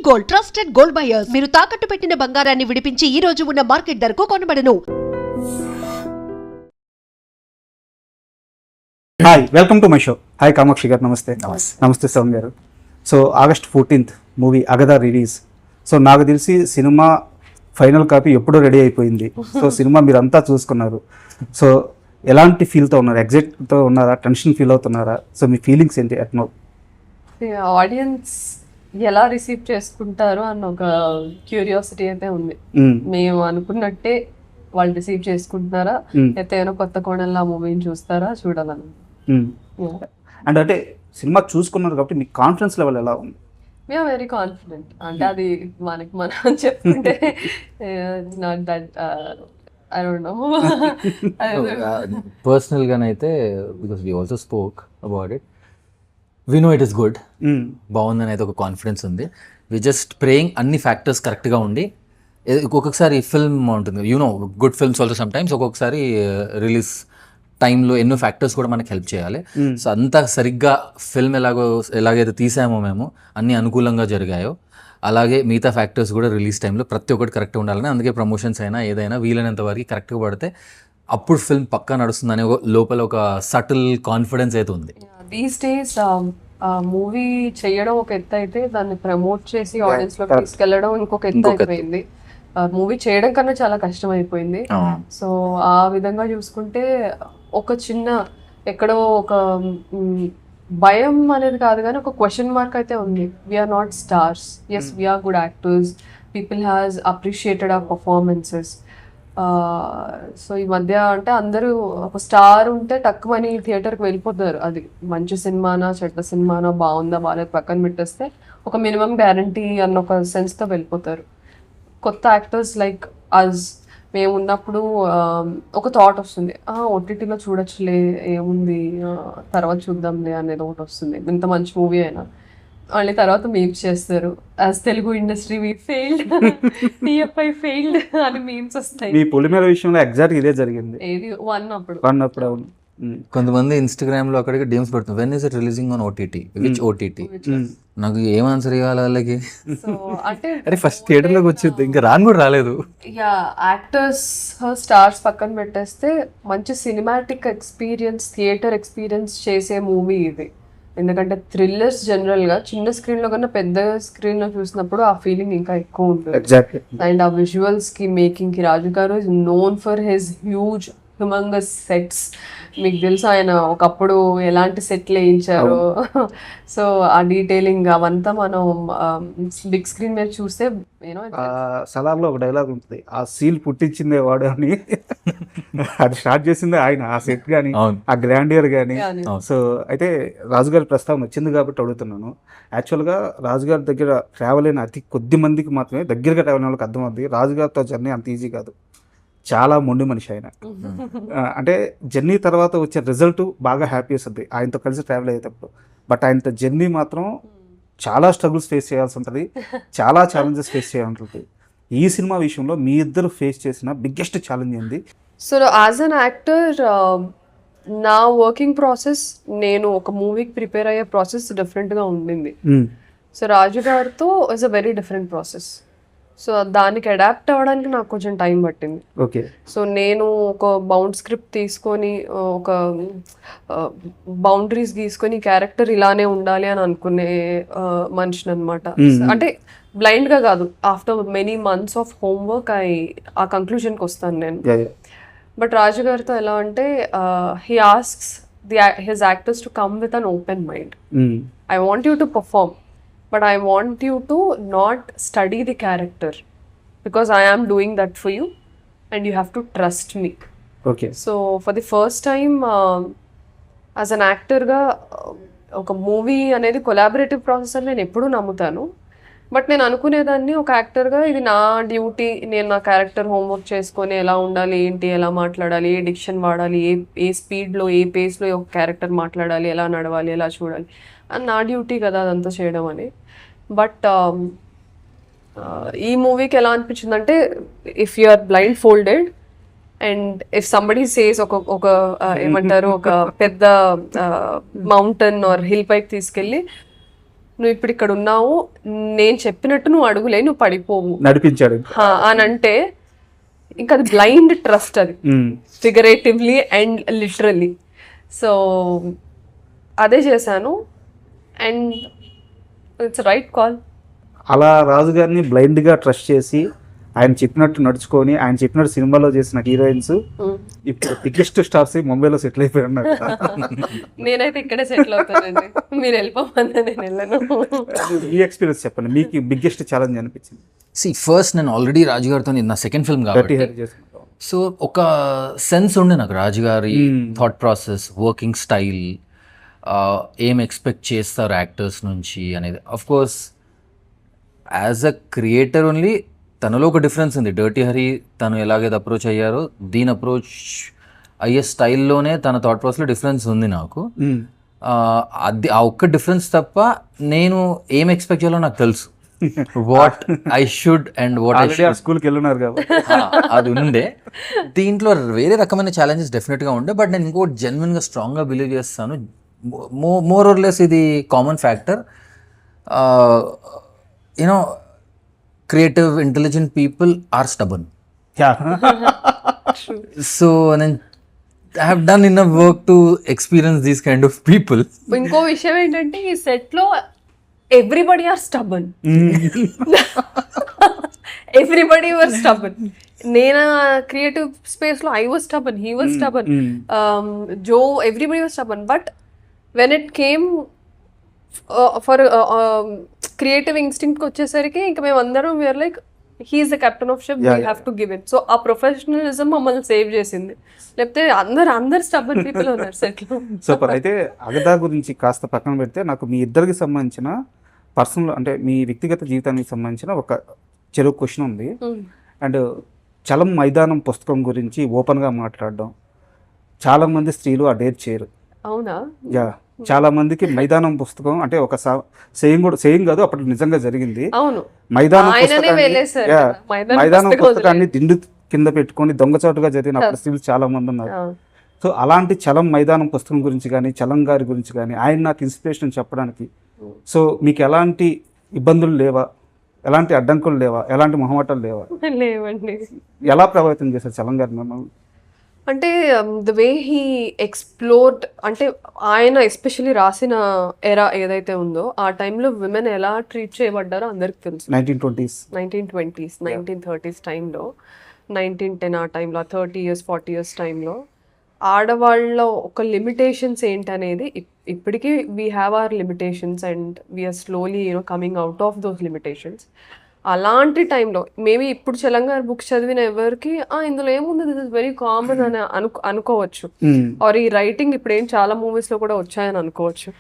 Gold trusted gold buyers మీరు తాకట్టు పెట్టిన బంగారాన్ని విడిపించి ఈ రోజు ఉన్న మార్కెట్ ధరకు కొనబడను. Hi, welcome to my show. Hi Kamakshi garu, నమస్తే. నమస్తే సౌన్ గారు. సో August 14th మూవీ అగదా రిలీజ్. సో నాకు తెలిసి సినిమా ఫైనల్ కాపీ ఎప్పుడో రెడీ అయిపోయింది. సో సినిమా మీరంతా చూసుకున్నారు. సో ఎలాంటి ఫీల్తో ఉన్నారు? ఎగ్జైట్తో ఉన్నారా? టెన్షన్ ఫీల్ అవుతున్నారా? సో మీ ఫీలింగ్స్ ఏంటి అట్ నౌ? ఆడియన్స్ ఎలా రిసీవ్ చేసుకుంటారు అన్న ఒక క్యూరియాసిటీ అయితే ఉంది. మేము అనుకున్నట్టే వాళ్ళు రిసీవ్ చేసుకుంటున్నారా, ఎత్తైనా కొత్త కోణంలో ఆ మూవీని చూస్తారా చూడాలని. అండ్ అంటే సినిమా చూసుకున్నారు కాబట్టి మీ కాన్ఫిడెన్స్ లెవెల్ ఎలా ఉంది? We're very confident. అంటే అది మనకి మనం చెప్పుకుంటే not that I don't know. పర్సనల్గానైతే because we also spoke about it, we know it is good, బాగుందని అయితే ఒక కాన్ఫిడెన్స్ ఉంది. వి జస్ట్ ప్రేయింగ్ అన్ని ఫ్యాక్టర్స్ కరెక్ట్గా ఉండి. ఒక్కొక్కసారి ఫిల్మ్ ఉంటుంది, you know good films also some times ఒక్కొక్కసారి రిలీజ్ టైంలో ఎన్నో ఫ్యాక్టర్స్ కూడా మనకి హెల్ప్ చేయాలి. సో అంతా సరిగ్గా ఫిల్మ్ ఎలాగైతే తీసామో మేము అన్నీ అనుకూలంగా జరిగాయో అలాగే మిగతా ఫ్యాక్టర్స్ కూడా రిలీజ్ టైంలో ప్రతి ఒక్కటి కరెక్ట్గా ఉండాలని, అందుకే ప్రమోషన్స్ అయినా ఏదైనా వీలైనంత వరకు కరెక్ట్గా పడితే అప్పుడు ఫిల్మ్ పక్కా నడుస్తుంది అనే లోపల ఒక సటిల్ కాన్ఫిడెన్స్ అయితే ఉంది. దీస్ డేస్ మూవీ చేయడం ఒక ఎత్తు అయితే దాన్ని ప్రమోట్ చేసి ఆడియన్స్ లోకి తీసుకెళ్లడం ఇంకొక ఎత్తు అయిపోయింది. మూవీ చేయడం కన్నా చాలా కష్టం అయిపోయింది. సో ఆ విధంగా చూసుకుంటే ఒక చిన్న ఎక్కడో ఒక భయం అనేది కాదు కానీ ఒక క్వశ్చన్ మార్క్ అయితే ఉంది. We're not stars, yes we're good actors, people has appreciated our performances. So ఈ మధ్య అంటే అందరూ ఒక స్టార్ ఉంటే తక్కువని థియేటర్కి వెళ్ళిపోతారు. అది మంచి సినిమానా చెడ్డ సినిమానా బాగుందా బాగాలేదు పక్కన పెట్టేస్తే ఒక మినిమం గ్యారంటీ అన్న ఒక సెన్స్తో వెళ్ళిపోతారు. కొత్త యాక్టర్స్ లైక్ అజ్ మేము ఉన్నప్పుడు ఒక థాట్ వస్తుంది, ఓటీటీలో చూడొచ్చులే ఏముంది తర్వాత చూద్దాంలే అనేది ఒకటి వస్తుంది. ఇంత మంచి మూవీ అయినా మళ్ళీ తర్వాత మీమ్స్ చేస్తారు, యాజ్ తెలుగు ఇండస్ట్రీ వి ఫెయిల్డ్, టీఎఫ్ఐ ఫెయిల్డ్ అని మీమ్స్ వస్తాయి. మీ పొలిమేర విషయంలో ఎగ్జాక్ట్ ఇదే జరిగింది. ఏది వన్ అప్పుడు అవును. కొంతమంది ఇన్స్టాగ్రామ్ లో అక్కడికి డీమ్స్ పెడుతుంది, when is it releasing on OTT, which OTT. నాకు ఏం ఆన్సర్ ఇవ్వాలి వాళ్ళకి? అరే ఫస్ట్ థియేటర్ లోకి వచ్చింది, ఇంకా రాను కూడా రాలేదు. యాక్టర్స్ స్టార్స్ పక్కన పెట్టేస్తే మంచి సినిమాటిక్ ఎక్స్పీరియన్స్, థియేటర్ ఎక్స్పీరియన్స్ చేసే మూవీ ఇది. ఎందుకంటే థ్రిల్లర్స్ జనరల్ గా చిన్న స్క్రీన్ లో కన్నా పెద్ద స్క్రీన్ లో చూసినప్పుడు ఆ ఫీలింగ్ ఇంకా ఎక్కువ ఉంటుంది. అండ్ ఆ విజువల్స్ కి మేకింగ్ కి రాజు గారు is known for his huge humongous sets. మీకు తెలుసు ఆయన ఒకప్పుడు ఎలాంటి సెట్లు వేయించారు. సో ఆ డీటెయిలింగ్ అవంతా మనం బిగ్ స్క్రీన్ మీద చూస్తే సలార్లో ఒక డైలాగ్ ఉంటుంది, ఆ సీల్ పుట్టించిందే వాడు అని. అది స్టార్ట్ చేసిందే ఆయన, ఆ సెట్ కానీ ఆ గ్రాండియర్ కానీ. సో అయితే రాజుగారి ప్రస్తావన వచ్చింది కాబట్టి అడుగుతున్నాను. యాక్చువల్గా రాజుగారి దగ్గర ట్రావెల్ అయిన అతి కొద్ది మందికి మాత్రమే దగ్గరగా ట్రావెల్ అయిన వాళ్ళకి అర్థమవుతుంది రాజుగారితో జర్నీ అంత ఈజీ కాదు. చాలా మొండి మనిషి ఆయన. అంటే జర్నీ తర్వాత వచ్చే రిజల్ట్ బాగా హ్యాపీ వస్తుంది ఆయనతో కలిసి ట్రావెల్ అయ్యేటప్పుడు. బట్ ఆయనతో జర్నీ మాత్రం చాలా స్ట్రగుల్స్ ఫేస్ చేయాల్సి ఉంటుంది, చాలా ఛాలెంజెస్ ఫేస్ చేయాల్సి ఉంటుంది. ఈ సినిమా విషయంలో మీ ఇద్దరు ఫేస్ చేసిన బిగ్గెస్ట్ ఛాలెంజ్ ఏంది? సో యాజ్ అన్ యాక్టర్ నా వర్కింగ్ ప్రాసెస్, నేను ఒక మూవీకి ప్రిపేర్ అయ్యే ప్రాసెస్ డిఫరెంట్గా ఉండింది. సో రాజు గారితో is a very different process. So దానికి అడాప్ట్ అవ్వడానికి నాకు కొంచెం టైం పట్టింది. ఓకే. సో నేను ఒక బౌండ్ స్క్రిప్ట్ తీసుకొని ఒక బౌండరీస్ గీసుకొని క్యారెక్టర్ ఇలానే ఉండాలి అని అనుకునే మనిషిని అనమాట. అంటే బ్లైండ్గా కాదు, after many months of homework ఆ కంక్లూజన్కి వస్తాను నేను. బట్ రాజు గారితో ఎలా అంటే he asks his actors to come with an open mind. I want you to perform, but I want you to not study the character because I am doing that for you and you have to trust me. Okay. So for the first time as an actor ga oka movie anedi collaborative process ani nenu eppudu namuthanu. But నేను అనుకునేదాన్ని ఒక యాక్టర్గా ఇది నా duty, నేను నా character homework చేసుకొని ఎలా ఉండాలి, ఏంటి, ఎలా మాట్లాడాలి, ఏ డిక్షన్ వాడాలి, ఏ స్పీడ్లో ఏ పేస్లో ఒక క్యారెక్టర్ మాట్లాడాలి, ఎలా నడవాలి, ఎలా చూడాలి అని నా డ్యూటీ కదా అదంతా చేయడం అని. బట్ ఈ మూవీకి ఎలా అనిపించిందంటే, if you are blindfolded and if somebody says ఒక ఏమంటారు ఒక పెద్ద మౌంటైన్ ఆర్ హిల్ పైకి తీసుకెళ్ళి నువ్వు ఇప్పుడు ఇక్కడ ఉన్నావు, నేను చెప్పినట్టు నువ్వు అడుగులే, నువ్వు పడిపోవు నడిపించాడు. అని అంటే ఇంకా అది బ్లైండ్ ట్రస్ట్, అది ఫిగరేటివ్లీ అండ్ లిటరల్లీ. సో అదే చేశాను అండ్ ఇట్స్ రైట్ కాల్. అలా రాజు గారిని బ్లైండ్ గా ట్రస్ట్ చేసి ఆయన చెప్పినట్టు నడుచుకొని ఆయన చెప్పినట్టు సినిమాలో చేసిన హీరోయిన్స్ ఇప్పుడు బిగ్గెస్ట్ స్టార్స్ ముంబైలో సెటిల్ అయిపోయి ఉన్నారు. నేనైతే ఇక్కడే సెటిల్ అవుతానండి, మీరు వెళ్ళిపోమన్నా నేను వెళ్ళను. ఈ ఎక్స్పీరియన్స్ చెప్పండి, మీకు బిగ్గెస్ట్ ఛాలెంజ్ అనిపించింది. ఫస్ట్ నేను ఆల్రెడీ రాజు గారితో నా సెకండ్ ఫిల్మ్ కాబట్టి సో ఒక సెన్స్ ఉండే నాకు రాజుగారి థాట్ ప్రాసెస్, వర్కింగ్ స్టైల్, ఏం ఎక్స్పెక్ట్ చేస్తారు యాక్టర్స్ నుంచి అనేది. Of course as a creator only తనలో ఒక డిఫరెన్స్ ఉంది. డర్టీ హరి తను ఎలాగైతే అప్రోచ్ అయ్యారో దీని అప్రోచ్ అయ్యే స్టైల్లోనే తన థాట్ ప్రాసెస్లో డిఫరెన్స్ ఉంది నాకు. అది ఆ ఒక్క డిఫరెన్స్ తప్ప నేను ఏం ఎక్స్పెక్ట్ చేయాలో నాకు తెలుసు. What I should and what I should స్కూల్కి వెళ్ళున్నారు కాబట్టి అది ఉండే. దీంట్లో వేరే రకమైన ఛాలెంజెస్ డెఫినెట్గా ఉండే. బట్ నేను ఇంకోటి జెన్యున్గా స్ట్రాంగ్గా బిలీవ్ చేస్తాను, మోర్ ఆర్ లెస్ ఇది common factor. You know creative, intelligent people are stubborn. So then I have done enough work to experience these kind of people. ఇంకో విషయం ఏంటంటే ఈ సెట్ లో everybody are stubborn, everybody were stubborn. నేను creative space లో I was stubborn, he was stubborn, జో, everybody was stubborn. But when it came for creative instinct వచ్చేసరికి ఇంకా మేము అందరం we're like he's the captain of ship, we have to give it. So ఆ professionalism మమ్మల్ని save చేసింది, లేకపోతే అందరు స్టబన్ పీపుల్ ఉన్నారు సెట్ లో. సూపర్. అయితే అగదా గురించి కాస్త పక్కన పెడితే నాకు మీ ఇద్దరికి సంబంధించిన పర్సనల్ అంటే మీ వ్యక్తిగత జీవితానికి సంబంధించిన ఒక చెరువు క్వశ్చన్ ఉంది. అండ్ చలం మైదానం పుస్తకం గురించి ఓపెన్గా మాట్లాడడం చాలా మంది స్త్రీలు ఆ డేర్ చేయరు. అవునా? యా, చాలా మందికి మైదానం పుస్తకం అంటే ఒక సేయింగ్ కాదు, అప్పుడు నిజంగా జరిగింది. అవును, మైదానం పుస్తకాన్ని దిండు కింద పెట్టుకొని దొంగచాటుగా జరిగిన అప్పుడు స్త్రీలు చాలా మంది ఉన్నారు. సో అలాంటి చలం మైదానం పుస్తకం గురించి కానీ చలం గారి గురించి కానీ ఆయన నాకు ఇన్స్పిరేషన్ చెప్పడానికి సో మీకు ఎలాంటి ఇబ్బందులు లేవా, ఎలాంటి అడ్డంకులు లేవా, ఎలాంటి మొహమాటాలు లేవా? లేవండి. ఎలా ప్రభావితం చేశారు చలం గారు మిమ్మల్ని? అంటే ద వే హీ ఎక్స్ప్లోర్డ్, అంటే ఆయన ఎస్పెషల్లీ రాసిన ఎరా ఏదైతే ఉందో ఆ టైంలో విమెన్ ఎలా ట్రీట్ చేయబడ్డారో అందరికి తెలుసు. 1920s 1930s టైంలో, 1910 ఆ టైంలో, 30 years 40 years టైంలో ఆడవాళ్ళ ఒక లిమిటేషన్స్ ఏంటనేది ఇప్పటికీ we have our limitations and we're slowly coming out of those limitations. అలాంటి టైంలో మేబీ ఇప్పుడు తెలంగాణ బుక్స్ చదివిన ఎవరికి ఇందులో ఏముంది, దిస్ ఇస్ వెరీ కామన్ అని అనుకోవచ్చు. ఆర్ ఈ రైటింగ్ ఇప్పుడు ఏం చాలా మూవీస్లో కూడా వచ్చాయని అనుకోవచ్చు.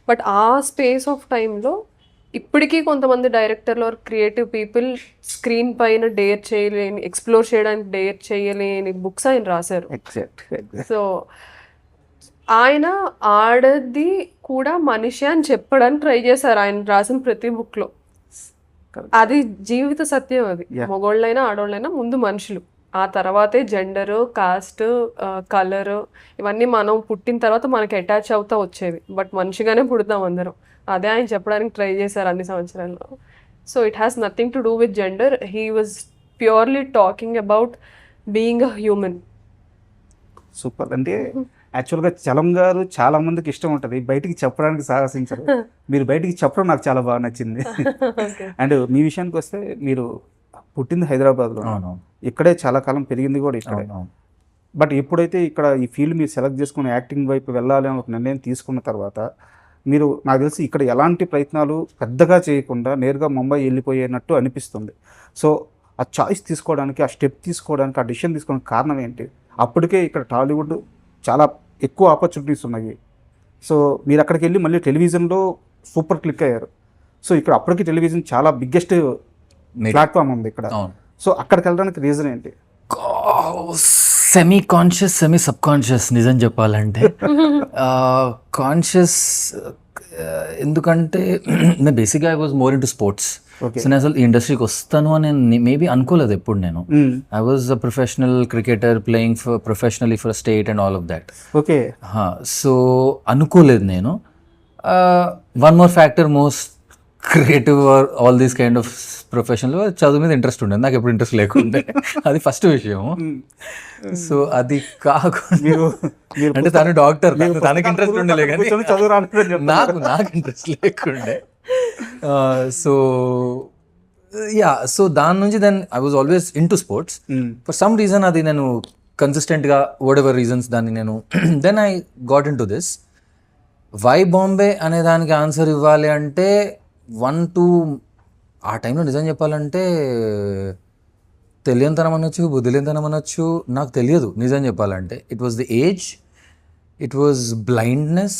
బట్ ఆ స్పేస్ ఆఫ్ టైంలో ఇప్పటికీ కొంతమంది డైరెక్టర్లు ఆర్ క్రియేటివ్ పీపుల్ స్క్రీన్ పైన డేర్ చేయలేని, ఎక్స్ప్లోర్ చేయడానికి డేర్ చేయలేని బుక్స్ ఆయన రాశారు. సో ఆయన ఆడది కూడా మనిషి అని చెప్పడానికి ట్రై చేశారు ఆయన రాసిన ప్రతి బుక్లో. అది జీవిత సత్యం. అది మగోళ్ళైనా ఆడోళ్ళైనా ముందు మనుషులు, ఆ తర్వాతే జెండరు, కాస్ట్, కలర్, ఇవన్నీ మనం పుట్టిన తర్వాత మనకి అటాచ్ అవుతా వచ్చేవి. బట్ మనిషిగానే పుడతాం అందరం. అదే ఆయన చెప్పడానికి ట్రై చేశారు అన్ని సంవత్సరాల్లో. So it has nothing to do with gender. He was purely talking about being a human. Super. అంటే యాక్చువల్గా చలం గారు చాలా మందికి ఇష్టం ఉంటుంది, బయటికి చెప్పడానికి సాహసించరు. మీరు బయటికి చెప్పడం నాకు చాలా బాగా నచ్చింది. అండ్ మీ విషయానికి వస్తే మీరు పుట్టింది హైదరాబాద్లో, ఇక్కడే చాలా కాలం పెరిగింది కూడా ఇక్కడే. బట్ ఎప్పుడైతే ఇక్కడ ఈ ఫీల్డ్ మీరు సెలెక్ట్ చేసుకుని యాక్టింగ్ వైపు వెళ్ళాలి అని ఒక నిర్ణయం తీసుకున్న తర్వాత మీరు నాకు తెలిసి ఇక్కడ ఎలాంటి ప్రయత్నాలు పెద్దగా చేయకుండా నేరుగా ముంబై వెళ్ళిపోయేనట్టు అనిపిస్తుంది. సో ఆ చాయిస్ తీసుకోవడానికి, ఆ స్టెప్ తీసుకోవడానికి, ఆ డిసిషన్ తీసుకోవడానికి కారణం ఏంటి? అప్పటికే ఇక్కడ టాలీవుడ్ చాలా ఎక్కువ ఆపర్చునిటీస్ ఉన్నాయి. సో మీరు అక్కడికి వెళ్ళి మళ్ళీ టెలివిజన్లో సూపర్ క్లిక్ అయ్యారు. సో ఇక్కడ అప్పటికి టెలివిజన్ చాలా బిగ్గెస్ట్ ప్లాట్ఫామ్ ఉంది ఇక్కడ. సో అక్కడికి వెళ్ళడానికి రీజన్ ఏంటి? Semi conscious, semi sub conscious. నిజం చెప్పాలంటే కాన్షియస్ ఎందుకంటే నేను బేసిక్గా I was more in to sports. So నేను అసలు ఈ ఇండస్ట్రీకి వస్తాను అని మేబీ అనుకోలేదు ఎప్పుడు. నేను I was a professional cricketer playing for professionally for state and all of that. Okay. So అనుకోలేదు నేను. One more factor, most creative all these kind of ప్రొఫెషన్లో చదువు మీద ఇంట్రెస్ట్ ఉండేది, నాకు ఎప్పుడు ఇంట్రెస్ట్ లేకుండే. అది ఫస్ట్ విషయం. సో అది కాకుండా మీరు అంటే తను డాక్టర్, తనకి ఇంట్రెస్ట్ ఉండలే కానీ చదువు రాలేదని నాకు ఇంట్రెస్ట్ లేకుండే. సో యా, సో దాని నుంచి then I was always into sports. For some reason అది నేను కన్సిస్టెంట్గా వాట్ ఎవర్ రీజన్స్ దాన్ని నేను then I got into this. Why Bombay అనే దానికి ఆన్సర్ ఇవ్వాలి అంటే 1-2 ఆ టైంలో నిజం చెప్పాలంటే తెలియనితనం అనొచ్చు, బుద్ధిలేనితనం అనొచ్చు, నాకు తెలియదు నిజం చెప్పాలంటే. It was the age, it was blindness.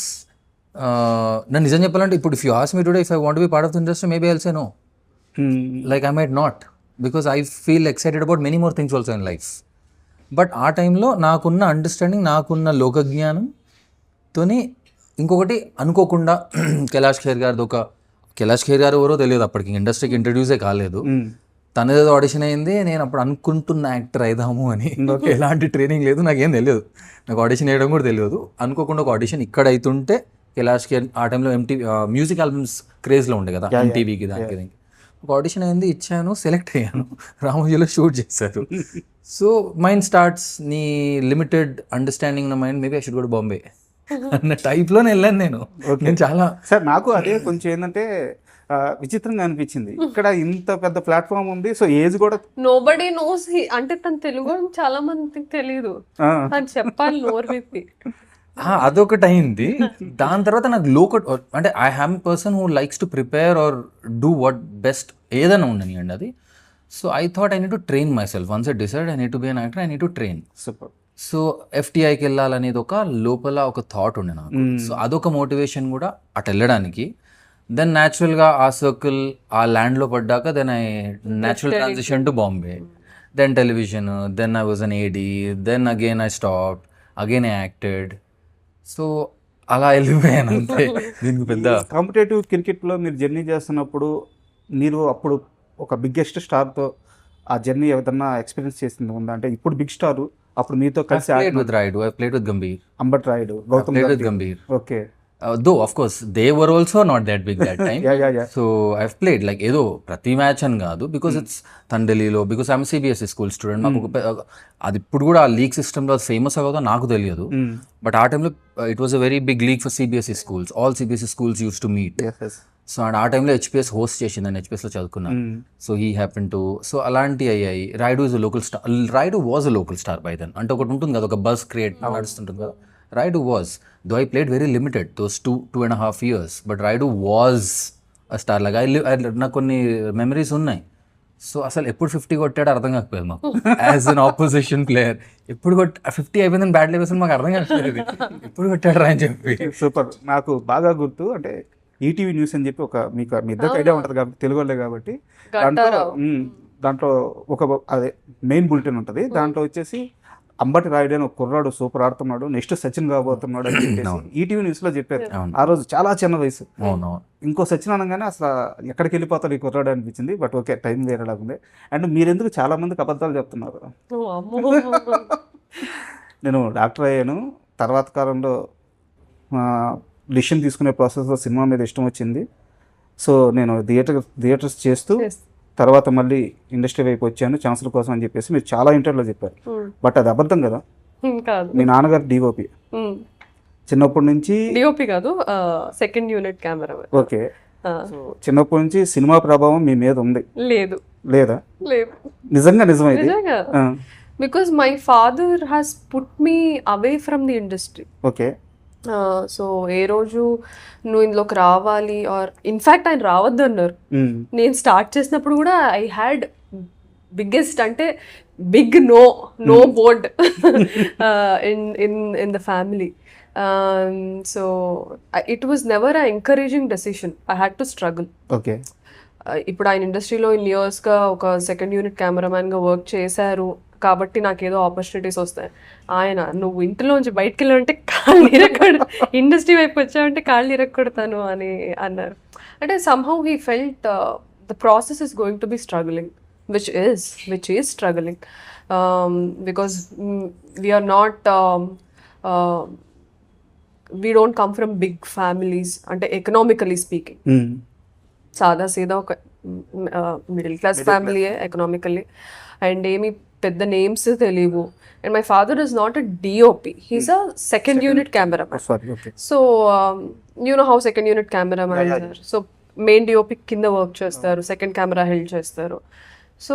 నేను నిజం చెప్పాలంటే ఇప్పుడు if you ask me today if I want be part of the industry maybe I'll say no. Like I might not, because I feel excited about many more things also in life. But ఆ టైంలో నాకున్న understanding, నాకున్న లోకజ్ఞానంతోని ఇంకొకటి అనుకోకుండా కైలాష్ ఖేర్ గారిది కైలాష్ ఖేర్ గారు ఎవరో తెలియదు అప్పటికి, ఇండస్ట్రీకి ఇంట్రడ్యూసే కాలేదు. తనదేదో ఆడిషన్ అయింది, నేను అప్పుడు అనుకుంటున్న యాక్టర్ అయిదాము అని. ఎలాంటి ట్రైనింగ్ లేదు, నాకేం తెలియదు, నాకు ఆడిషన్ వేయడం కూడా తెలియదు. అనుకోకుండా ఒక ఆడిషన్ ఇక్కడ అవుతుంటే కైలాష్ ఖేర్ ఆ టైంలో మ్యూజిక్ ఆల్బమ్స్ క్రేజ్లో ఉండే కదా MTVకి, దానికి ఒక ఆడిషన్ అయింది, ఇచ్చాను, సెలెక్ట్ అయ్యాను, రామోజీలో షూట్ చేశారు. సో మైండ్ స్టార్ట్స్, నీ లిమిటెడ్ అండర్స్టాండింగ్ నా mind maybe I should go to Bombay అన్న టైప్లోనే వెళ్ళాను నేను. చాలా సార్ నాకు అదే కొంచెం ఏంటంటే విచిత్రంగా అనిపించింది, ఇక్కడ ఇంత పెద్ద ప్లాట్ఫామ్ ఉంది, సో ఏజ్ కూడా నోబడీ నోస్. అంటే తను తెలుగు చాలా మందికి తెలియదు, తను చెప్పాలి నోరు విప్పి. అదొకటి అయింది. దాని తర్వాత నాకు అంటే I am person who likes to prepare or do what best ఏదైనా ఉండని అండి అది. So I thought I need to train myself. Once I decide I need to be an actor, I need to train. Super. So FTIకి వెళ్ళాలనేది లోపల ఒక thought ఉండే నాకు. సో అదొక మోటివేషన్ కూడా అటు వెళ్ళడానికి. దెన్ న్యాచురల్గా ఆ సర్కిల్, ఆ ల్యాండ్లో పడ్డాక then I natural transition to Bombay, then television, then I was on AD, then again I stopped, again I acted. So అలా వెళ్ళిపోయాను అంతే. దీనికి పెద్ద కాంపిటేటివ్ క్రికెట్లో మీరు జర్నీ చేస్తున్నప్పుడు మీరు అప్పుడు ఒక బిగ్గెస్ట్ స్టార్తో ఆ జర్నీ ఏదన్నా ఎక్స్పీరియన్స్ చేసింది ఉందా? అంటే ఇప్పుడు బిగ్ స్టార్, అప్పుడు మీతో కలిసి played with Gambhir, Ambati Rayudu, Gautam played with Gambhir. Okay. Though of course they were also not that big that time. Yeah. So I've played like ఏదో ప్రతి మ్యాచ్ అని కాదు, బికాస్ ఇట్స్ తండలిలో, because I'm CBSE school student. మాకు అది ఇప్పుడు కూడా ఆ లీగ్ సిస్టంలో ఫేమస్ అవ్వదో నాకు తెలియదు. బట్ ఆ టైంలో it was a very big league for CBSE schools. All CBSE schools used to meet. So ఆ టైంలో HPS హోస్ట్ చేసిందని, HPSలో చదువుకున్నాను. So he happen to, so అలాంటివి అయ్యాయి. Rayudu is a local star. Rayudu was a local star by then. అంటే ఒకటి ఉంటుంది కదా, ఒక బస్ క్రియేట్ నడుస్తుంటుంది కదా. Raidu was, though I played very limited those 2.5 years, but Raidu was a star. Like నాకు కొన్ని మెమరీస్ ఉన్నాయి. సో అసలు ఎప్పుడు 50 కొట్టాడో అర్థం కాకపోయేది మాకు యాజ్ అన్ ఆపోజిషన్ ప్లేయర్. ఎప్పుడు 50 అయిపోయిందని బ్యాట్ లేవేసి మాకు అర్థం కాకపోయేది, ఎప్పుడు కొట్టాడు అని చెప్పి. సూపర్. నాకు బాగా గుర్తు, అంటే ETV న్యూస్ అని చెప్పి మీ ఇద్దరికి ఐడియా ఉంటుంది కాబట్టి, తెలుగు వాళ్ళే కాబట్టి, దాంట్లో ఒక అదే మెయిన్ బులెటిన్ ఉంటుంది. దాంట్లో వచ్చేసి అంబటి రాయుడు అని ఒక కుర్రాడు సూపర్ ఆడుతున్నాడు, నెక్స్ట్ సచిన్ కాబోతున్నాడు అని చెప్పేసి ETV న్యూస్ లో చెప్పారు. ఆ రోజు చాలా చిన్న వయసు, ఇంకో సచిన్ అనగానే అసలు ఎక్కడికి వెళ్ళిపోతాడు ఈ కుర్రాడు అనిపించింది. బట్ ఓకే, టైం వేరేలాగుంది. అండ్ మీరెందుకు చాలా మందికి అబద్ధాలు చెప్తున్నారు? నేను డాక్టర్ అయ్యాను, తర్వాత కాలంలో డిసిషన్ తీసుకునే ప్రాసెస్లో సినిమా మీద ఇష్టం వచ్చింది. సో నేను థియేటర్స్ చేస్తూ తర్వాత మళ్ళీ ఇండస్ట్రీ వైపు వచ్చాను ఛాన్సుల కోసం అని చెప్పేసి మీరు చాలా ఇంటర్వ్యూలో చెప్పారు. బట్ అది అబద్ధం కదా? మీ నాన్నగారు DOP, చిన్నప్పటి నుంచి DOP కాదు, సెకండ్ యూనిట్ కెమెరా. ఓకే. చిన్నప్పటి నుంచి సినిమా ప్రభావం మీ మీద ఉంది? లేదా? నిజంగా నిజమైంది? Because my father has put me away from the industry. Okay. So ఏ రోజు నువ్వు ఇందులోకి రావాలి, ఆర్ ఇన్ఫ్యాక్ట్ ఆయన రావద్దు అన్నారు. నేను స్టార్ట్ చేసినప్పుడు కూడా ఐ హ్యాడ్ బిగ్గెస్ట్, అంటే big no board in the family. So it was never a encouraging decision. I had to struggle. Okay. ఇప్పుడు ఆయన ఇండస్ట్రీలో ఇన్ ఇయర్స్గా ఒక సెకండ్ యూనిట్ కెమెరామ్యాన్గా వర్క్ చేశారు కాబట్టి నాకేదో ఆపర్చునిటీస్ వస్తాయి. ఆయన నువ్వు ఇంట్లోంచి బయటకు వెళ్ళాలంటే కాళ్ళు ఇరగొడు, ఇండస్ట్రీ వైపు వచ్చావంటే కాళ్ళు ఇరగొడతాను అని అన్నారు. అంటే somehow he felt the process is going to be struggling, which is struggling, because we are not we don't come from big families, అంటే economically speaking. సాదా సీదా ఒక మిడిల్ క్లాస్ ఫ్యామిలీయే ఎకనామికల్లీ, అండ్ ఏమి పెద్ద నేమ్స్ తెలియవు. And my father is not a DOP, he's a second unit cameraman. So you know how second unit cameraman, so main DOP కింద work చేస్తారు, సెకండ్ కెమెరా హెల్డ్ చేస్తారు. So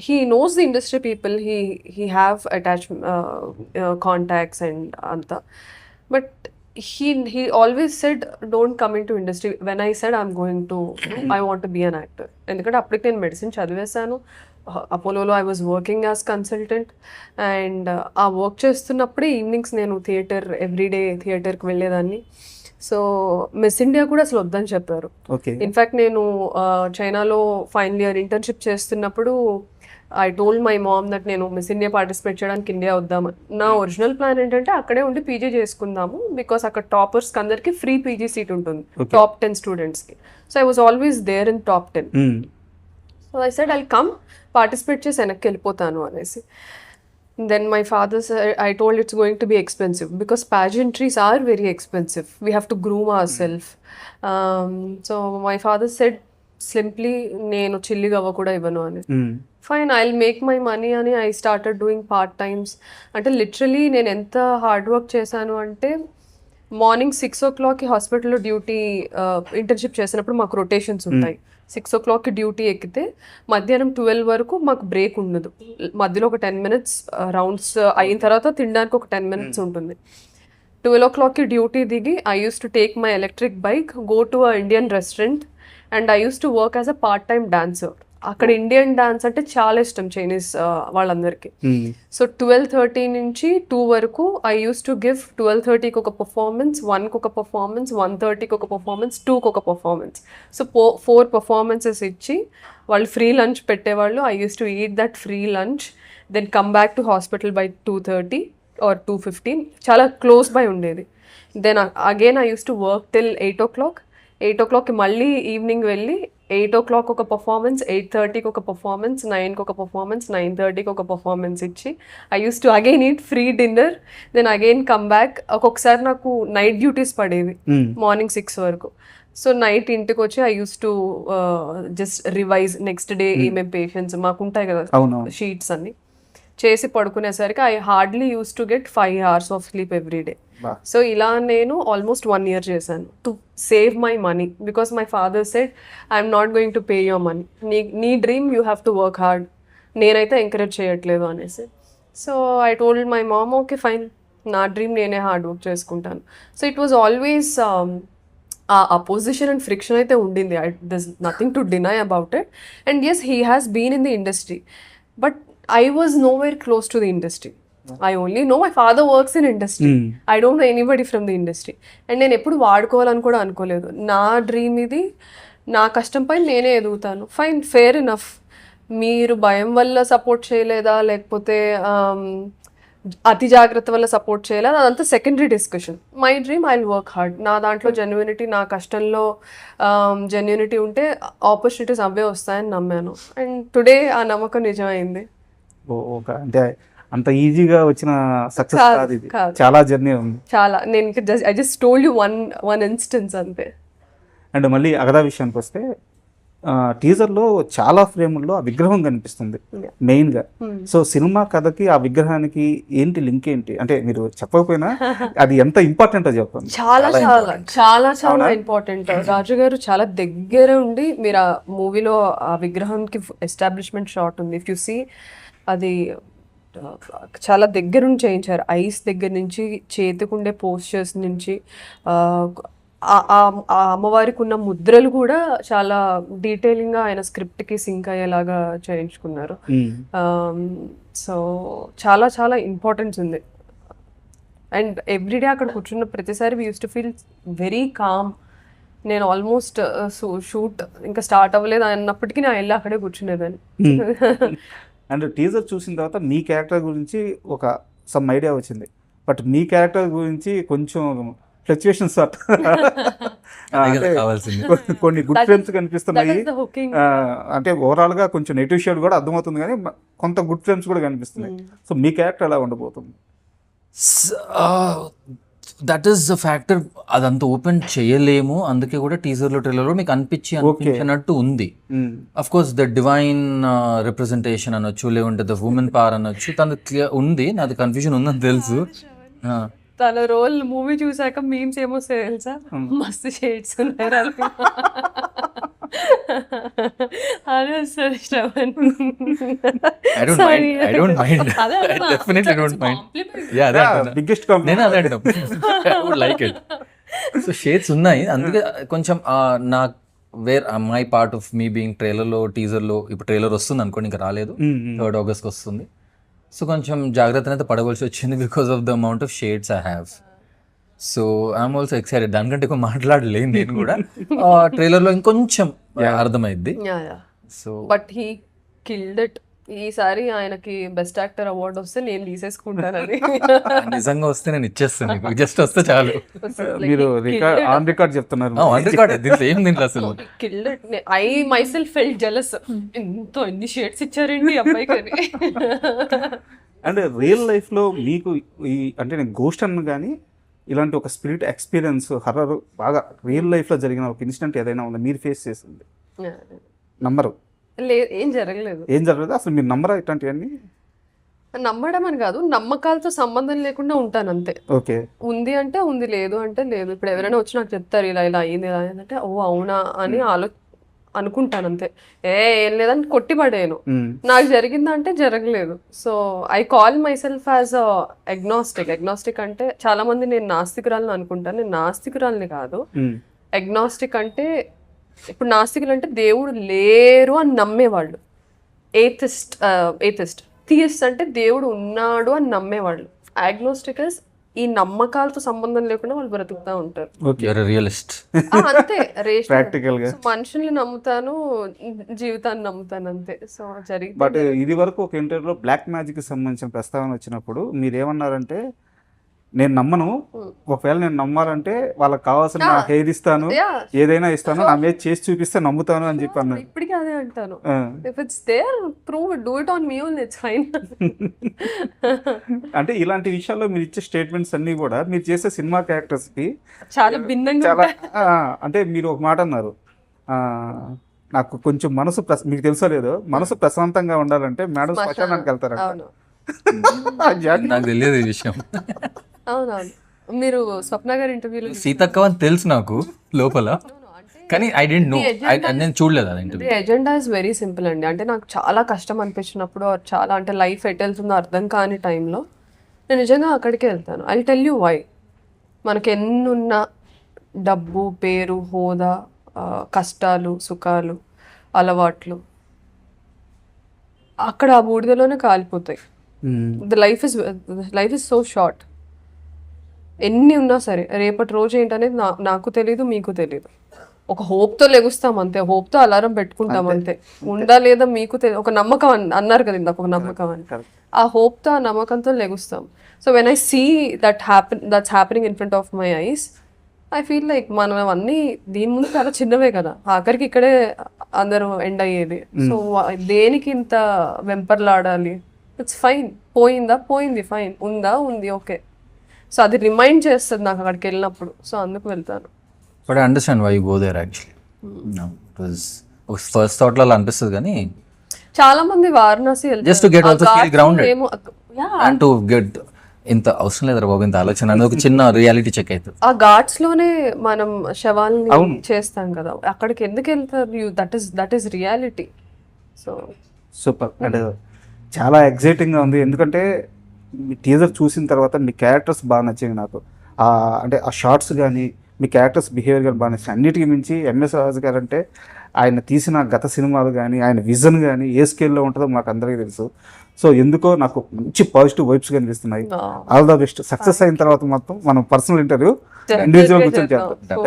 he knows the industry people, he have attach contacts and అంతా. But he always said don't come into industry. When I said I'm going to, I want to be an actor, ఎందుకంటే అప్పటికి నేను medicine చదివేశాను. అపోలోలో I was working as consultant, and ఆ work చేస్తున్నప్పుడే evenings నేను everyday థియేటర్కి వెళ్ళేదాన్ని. సో మిస్ ఇండియా కూడా అసలు వద్దని చెప్పారు. ఇన్ఫ్యాక్ట్ నేను చైనాలో ఫైనల్ ఇయర్ ఇంటర్న్షిప్ చేస్తున్నప్పుడు I told my ma'am that నేను మిస్ ఇండియా పార్టిసిపేట్ చేయడానికి ఇండియా వద్దామని. నా ఒరిజినల్ ప్లాన్ ఏంటంటే అక్కడే ఉండి పీజీ చేసుకుందాము, బికాస్ అక్కడ టాపర్స్కి అందరికి ఫ్రీ పీజీ సీట్ ఉంటుంది టాప్ 10 స్టూడెంట్స్కి. So I was always there in top 10. So I said I'll come, participate చేసి వెనక్కి వెళ్ళిపోతాను అనేసి. Then my father said, I told it's going to be expensive because pageantries are very expensive. We have to groom ourselves. So my father said simply, నేను చిల్లిగా అవ్వ కూడా ఇవ్వను అని. Fine, I will make my money అని I started doing part times. అంటే literally నేను ఎంత hard work చేశాను అంటే, మార్నింగ్ 6 o'clockకి హాస్పిటల్లో డ్యూటీ, ఇంటర్న్షిప్ చేసినప్పుడు మాకు రొటేషన్స్ ఉంటాయి. 6 o'clockకి డ్యూటీ ఎక్కితే మధ్యాహ్నం 12 వరకు మాకు బ్రేక్ ఉండదు. మధ్యలో ఒక 10 minutes రౌండ్స్ అయిన తర్వాత తినడానికి ఒక 10 minutes ఉంటుంది. 12 o'clockకి డ్యూటీ దిగి I use to take my electric bike, go to a Indian restaurant, and I use to work as a part time dancer. అక్కడ ఇండియన్ డాన్స్ అంటే చాలా ఇష్టం చైనీస్ వాళ్ళందరికీ. సో 12:30 నుంచి 2 వరకు ఐ యూస్ టు గివ్ 12:30కి ఒక performance, 1కి ఒక పర్ఫార్మెన్స్, 1:30కి ఒక పర్ఫార్మెన్స్, 2కి ఒక పర్ఫార్మెన్స్. సో 4 performances ఇచ్చి వాళ్ళు ఫ్రీ లంచ్ పెట్టేవాళ్ళు. I use to eat that free lunch, then come back to hospital by 2:30 or 2:15. చాలా క్లోజ్ బై ఉండేది. Then again I use to work till 8 o'clock. 8 o'clockకి మళ్ళీ ఈవినింగ్ వెళ్ళి 8 o'clock ఒక performance, 8:30కి ఒక పర్ఫార్మెన్స్, 9కి ఒక పర్ఫార్మెన్స్, 9:30కి ఒక పర్ఫార్మెన్స్ ఇచ్చి I use to again eat free dinner, then again come back. ఒక్కొక్కసారి నాకు నైట్ డ్యూటీస్ పడేవి మార్నింగ్ 6 వరకు. సో నైట్ ఇంటికి వచ్చి I use to just revise next day ఏమేమి పేషెంట్స్ మాకు ఉంటాయి కదా షీట్స్ అన్ని చేసి పడుకునేసరికి I hardly use to get 5 hours of sleep every day. So ఇలా నేను ఆల్మోస్ట్ 1 year చేశాను to save my money, because my father said I'm not going to pay your money, నీ dream you have to work hard, నేనైతే encourage చేయట్లేదు అనేసి. So I told my mom okay fine, నా dream నేనే hard work చేసుకుంటాను. So it was always a opposition and friction అయితే ఉండింది. There is nothing to deny about it. And yes, he has been in the industry, but I was nowhere close to the industry. I only know my father works in industry. I don't know anybody from the industry. And నేను ఎప్పుడు వాడుకోవాలని కూడా అనుకోలేదు. నా dream ఇది, నా కష్టం పైన నేనే ఎదుగుతాను. Fine, fair enough. మీరు భయం వల్ల సపోర్ట్ చేయలేదా, లేకపోతే అతి జాగ్రత్త వల్ల సపోర్ట్ చేయలేదు, అదంతా secondary discussion. My dream I will work hard. నా దాంట్లో జెన్యూనిటీ, నా కష్టంలో జెన్యూనిటీ ఉంటే ఆపర్చునిటీస్ అవే వస్తాయని నమ్మాను. అండ్ టుడే ఆ నమ్మకం నిజమైంది. అంటే అంత ఈజీగా వచ్చిన సక్సెస్ కాదు ఇది, చాలా జర్నీ ఉంది. చాలా, నేను I just told you one instance అంతే. అండ్ మళ్ళీ అగదా విషయానికి వస్తే, టీజర్లో చాలా ఫ్రేముల్లో ఆ విగ్రహం కనిపిస్తుంది మెయిన్గా. సో సినిమా కథకి ఆ విగ్రహానికి ఏంటి లింక్ ఏంటి అంటే మీరు చెప్పకపోయినా అది ఎంత ఇంపార్టెంట్ చెప్పండి. చాలా చాలా చాలా చాలా ఇంపార్టెంట్. రాజు గారు చాలా దగ్గర ఉండి, మీరు ఆ మూవీలో ఆ విగ్రహానికి ఎస్టాబ్లిష్మెంట్ షాట్ ఉంది, ఇఫ్ యు సీ, అది చాలా దగ్గరుండి చేయించారు. ఐస్ దగ్గర నుంచి, చేతికుండే పోస్చర్స్ నుంచి, ఆ అమ్మవారికి ఉన్న ముద్రలు కూడా చాలా డీటెయిలింగ్గా ఆయన స్క్రిప్ట్కి సింక్ అయ్యేలాగా చేయించుకున్నారు. సో చాలా చాలా ఇంపార్టెన్స్ ఉంది. అండ్ ఎవ్రీడే అక్కడ కూర్చున్న ప్రతిసారి we use to feel very calm. నేను ఆల్మోస్ట్ షూట్ ఇంకా స్టార్ట్ అవ్వలేదు అన్నప్పటికీ నేను వెళ్ళి అక్కడే కూర్చునేదాన్ని. అండ్ టీజర్ చూసిన తర్వాత మీ క్యారెక్టర్ గురించి ఒక సమ్ ఐడియా వచ్చింది, బట్ మీ క్యారెక్టర్ గురించి కొంచెం ఫ్లక్చుయేషన్స్ కొన్ని గుడ్ ఫ్రేమ్స్ కనిపిస్తున్నాయి. అంటే ఓవరాల్ గా కొంచెం నెగిటివ్ షేడ్ కూడా అర్థమవుతుంది, కానీ కొంత గుడ్ ఫ్రేమ్స్ కూడా కనిపిస్తున్నాయి. సో మీ క్యారెక్టర్ ఎలా ఉండబోతుంది? దట్ ఈస్ ద ఫ్యాక్టర్, అదంతా ఓపెన్ చేయలేము, అందుకే కూడా టీజర్లో ట్రైలర్లో మీకు అనిపించినట్టు ఉంది. Of course the divine representation అనొచ్చు, లేకుంటే ద ఉమెన్ పవర్ అనొచ్చు, తనది క్లియర్ ఉంది, నాది కన్ఫ్యూజన్ ఉందని తెలుసు. తన రోల్ మూవీ చూసాక మీమ్స్ ఏమో తెలుసా, మస్తు షేడ్స్ ఉన్నారు అదే sir Shravan. I don't mind. I don't mind. I definitely don't mind. Yeah, అదే అంటున్నా. బిగ్గెస్ట్ నేను అదే అంటాం. I would like it. So shades ఉన్నాయి, అందుకే కొంచెం నాకు my part of me being ట్రైలర్లో టీజర్లో, ఇప్పుడు ట్రైలర్ వస్తుంది అనుకోండి, ఇంకా రాలేదు, 3rd August వస్తుంది. సో కొంచెం జాగ్రత్త అయితే పడవలసి వచ్చింది because of the amount of shades I have. So I'm also excited. దానికంటే ఎక్కువ మాట్లాడలేదు నేను కూడా. ట్రైలర్లో ఇంకొంచెం అర్థమైద్ది. So but he killed it. ఈసారి ఆయనకి బెస్ట్ యాక్టర్ అవార్డు వస్తే నేను తీసేసుకుంటానని. నిజంగా వస్తే నేను ఇచ్చేస్తాను మీకు, జస్ట్ వస్తే చాలు. మీరు ఆన్ రికార్డ్ చెప్తున్నారు. ఆన్ రికార్డ్, దీంట్లో ఏం దీంట్లో అసలు killed it. I my self felt jealous, ఎన్ని షేడ్స్ ఇచ్చారండి అబ్బాయికి అని. అంటే రియల్ లైఫ్లో మీకు ఈ అంటే నేను గోస్ట్ అన్న కానీ ఇలాంటి ఒక స్పిరిట్ ఎక్స్పీరియన్స్ హర్రర్ బాగా రియల్ లైఫ్లో జరిగిన ఒక ఇన్సిడెంట్ ఏదైనా ఉందా మీరు ఫేస్ చేసింది? నమ్మరు? లేదు, ఏం జరగలేదు. ఏం జరగలేదు అసలు? మీరు నమ్మరా ఇట్లాంటివన్నీ? నమ్మడం అని కాదు, నమ్మకాలతో సంబంధం లేకుండా ఉంటాను అంతే. ఓకే, ఉంది అంటే ఉంది, లేదు అంటే లేదు. ఇప్పుడు ఎవరైనా వచ్చి నాకు చెప్తారు ఇలా ఇలా అయింది, ఇలా అయిందంటే ఓ అవునా అని అనుకుంటాను అంతే. ఏం లేదని కొట్టిపడేను. నాకు జరిగిందంటే జరగలేదు. So I call my self as agnostic. Agnostic అంటే చాలా మంది నేను నాస్తికురాలని అనుకుంటాను. నేను నాస్తికురాలని కాదు. అగ్నాస్టిక్ అంటే ఇప్పుడు నాస్తికులు అంటే దేవుడు లేరు అని నమ్మేవాళ్ళు. ఏథిస్ట్. థియిస్ట్ అంటే దేవుడు ఉన్నాడు అని నమ్మేవాళ్ళు. అగ్నోస్టికర్స్ ఈ నమ్మకాలతో సంబంధం లేకుండా వాళ్ళు బ్రతుకుతా ఉంటారు. రియలిస్ట్ అంతే. ప్రాక్టికల్ గా మనుషుల్ని నమ్ముతాను, జీవితాన్ని నమ్ముతాను అంతే. సో జరిగింది. బట్ ఇది వరకు ఒక ఇంటర్వ్యూలో బ్లాక్ మ్యాజిక్ కి సంబంధించిన ప్రస్తావన వచ్చినప్పుడు మీరు ఏమన్నారంటే, నేను నమ్మను, ఒకవేళ నేను నమ్మాలంటే వాళ్ళకి కావాల్సిన హెయిర్ ఇస్తాను, ఏదైనా ఇస్తాను, నా మీద చేసి చూపిస్తే నమ్ముతాను అని చెప్పి అన్నాను. ఇప్పటికీ అదే అంటాను. If it's there, prove it, do it on me own, it's fine. అంటే ఇలాంటి విషయాల్లో మీరు ఇచ్చే స్టేట్మెంట్స్ అన్ని కూడా మీరు చేసే సినిమా క్యారెక్టర్స్ కి చాలా భిన్నంగా చాలా అంటే మీరు ఒక మాట అన్నారు, నాకు కొంచెం మనసు మీకు తెలుసో లేదో, మనసు ప్రశాంతంగా ఉండాలంటే మేడం శ్మశానానికి వెళ్తారు. నాకు తెలియదు ఈ విషయం. అవునవును. మీరు స్వప్న గారి ఇంటర్వ్యూలో సీతక్క అని తెలుసు నాకు లోపల, కానీ ఐ డెంట్ నో, నేను చూడలేదు అది interview. Agenda is very simple అండి. అంటే నాకు చాలా కష్టం అనిపించినప్పుడు, చాలా అంటే లైఫ్ ఎట్ వెళ్తుందో అర్థం కాని టైంలో నేను నిజంగా అక్కడికే వెళ్తాను. I tell you why. మనకి ఎన్నున్న డబ్బు, పేరు, హోదా, కష్టాలు, సుఖాలు, అలవాట్లు అక్కడ ఆ బూడిదలోనే కాలిపోతాయి. Life is so short. ఎన్ని ఉన్నా సరే రేపటి రోజు ఏంటనేది నాకు తెలీదు, మీకు తెలీదు. ఒక హోప్తో లెగుస్తాం అంతే, హోప్తో అలారం పెట్టుకుంటాం అంతే. ఉందా లేదా మీకు ఒక నమ్మకం అన్నారు కదా ఇందాక, ఒక నమ్మకం అని. ఆ హోప్తో, ఆ నమ్మకంతో లెగుస్తాం. So when I see that's happening in front of my eyes, I feel like మనం అన్నీ దీని ముందు చాలా చిన్నవే కదా, ఆఖరికి ఇక్కడే అందరూ ఎండ్ అయ్యేది. సో దేనికి ఇంత వెంపర్లాడాలి? It's fine. పోయింది, ఫైన్. ఉంది, ఓకే. సో అది రిమైండ్ చేస్తుంది నాకు అక్కడికి వెళ్ళినప్పుడు. సో అందుకు వెళ్తాను. But I understand why you go there actually. First thought లో అలా అనిపిస్తుంది, కానీ చాలా మంది Varanasi just to get also feel grounded and to get ఇంత అవసరం లేదు బాబు ఇంత ఆలోచన అనేది ఒక చిన్న రియాలిటీ చెక్ అవుతుంది. ఆ ఘాట్స్ లోనే మనం శవాల్ని చేస్తాం కదా, అక్కడికి ఎందుకు వెళ్తారు? That is reality. So super. And చాలా ఎగ్జైటింగ్గా ఉంది, ఎందుకంటే మీ టీజర్ చూసిన తర్వాత మీ క్యారెక్టర్స్ బాగా నచ్చాయి నాకు. అంటే ఆ షార్ట్స్ కానీ మీ క్యారెక్టర్స్ బిహేవియర్ కానీ బాగా నచ్చాయి. అన్నిటికీ మించి ఎంఎస్ రాజు గారు అంటే ఆయన తీసిన గత సినిమాలు కానీ ఆయన విజన్ కానీ ఏ స్కేల్లో ఉంటుందో మాకు అందరికీ తెలుసు. సో ఎందుకో నాకు మంచి పాజిటివ్ వైబ్స్ కనిపిస్తున్నాయి. All the best. సక్సెస్ అయిన తర్వాత మొత్తం మనం పర్సనల్ ఇంటర్వ్యూ ఇండివిజువల్ కూర్చొని చేద్దాం.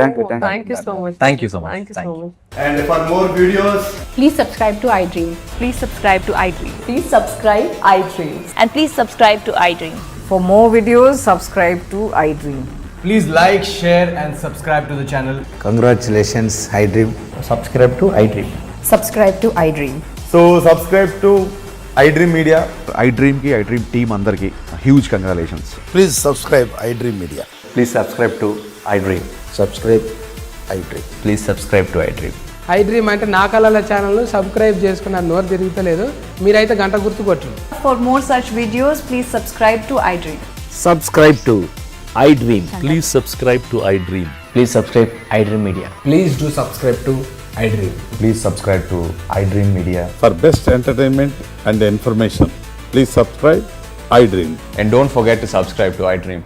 Thank you so much. Thank you so much. Thank you so much. And for more videos, Please subscribe to iDream. Please subscribe to iDream. Please subscribe iDream. And please subscribe to iDream. For more videos, subscribe to iDream. please like, share and subscribe to the channel. Congratulations, iDream. Subscribe to iDream. Subscribe to iDream. So subscribe to iDream Media. iDream team అందరికి huge congratulations. Please subscribe iDream Media. Please subscribe to iDream. Subscribe iDream. Please subscribe to iDream. I dream అంటే నా కళల ఛానల్ను subscribe చేసుకున్న నోరు తిరుగుతలేదు, మీరైతే గంట గుర్తు కొట్టండి. For more such videos, please subscribe to iDream. Subscribe to iDream. Please subscribe to iDream. Please subscribe iDream Media. Please do subscribe to iDream. Please subscribe to iDream Media. For best entertainment and information, please subscribe iDream. And don't forget to subscribe to iDream.